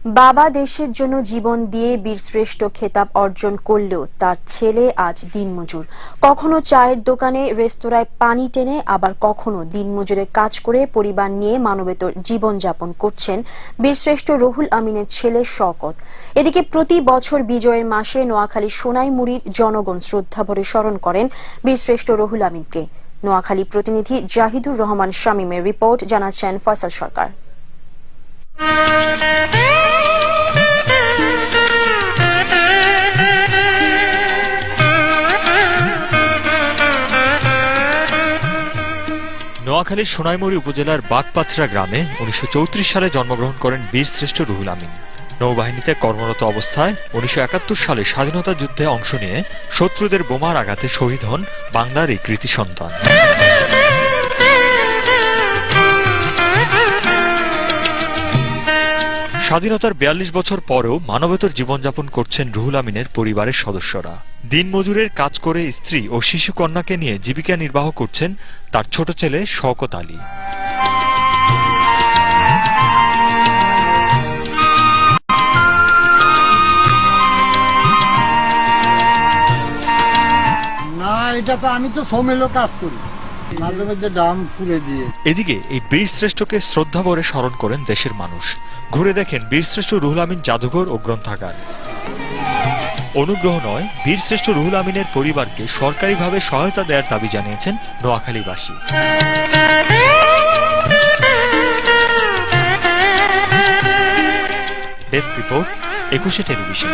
বাবা দেশের জন্য জীবন দিয়ে বীরশ্রেষ্ঠ খেতাব অর্জন করলেও তার ছেলে আজ দিনমজুর। কখনো চায়ের দোকানে রেস্তোরাঁয় পানি টেনে, আবার কখনো দিনমজুরের কাজ করে পরিবার নিয়ে মানবেতর জীবনযাপন করছেন বীরশ্রেষ্ঠ রুহুল আমিনের ছেলে শওকত। এদিকে প্রতি বছর বিজয়ের মাসে নোয়াখালীর সোনাইমুড়ির জনগণ শ্রদ্ধাভরে স্মরণ করেন বীরশ্রেষ্ঠ রুহুল আমিনকে। নোয়াখালী প্রতিনিধি জাহিদুর রহমান শামীমের রিপোর্ট, জানাচ্ছেন ফয়সাল সরকার। নোয়াখালীর সোনাইমুড়ি উপজেলার বাগপাছড়া গ্রামে ১৯৩৪ সালে জন্মগ্রহণ করেন বীরশ্রেষ্ঠ রুহুল আমিন। নৌবাহিনীতে কর্মরত অবস্থায় ১৯৭১ সালে স্বাধীনতা যুদ্ধে অংশ নিয়ে শত্রুদের বোমার আঘাতে শহীদ হন বাংলার এই কৃতি সন্তান। স্বাধীনতার ৪২ বছর পরেও মানবেতর জীবনযাপন করছেন রুহুল আমিনের পরিবারের সদস্যরা। দিনমজুরের কাজ করে স্ত্রী ও শিশু কন্যাকে নিয়ে জীবিকা নির্বাহ করছেন তার ছোট ছেলে শওকত আলী। না, এটা তো আমি তো সোমেলো কাজ করি, মাঝে মাঝে ডাম ফুলে দিয়ে। এদিকে এই বীরশ্রেষ্ঠকে শ্রদ্ধাভরে স্মরণ করেন দেশের মানুষ। ঘুরে দেখেন বীরশ্রেষ্ঠ রুহুল আমিন জাদুঘর ও গ্রন্থাগার। অনুগ্রহ নয়, বীরশ্রেষ্ঠ রুহুল আমিনের পরিবারকে সরকারিভাবে সহায়তা দেওয়ার দাবি জানিয়েছেন নোয়াখালীবাসী। Desk report, ২১ television.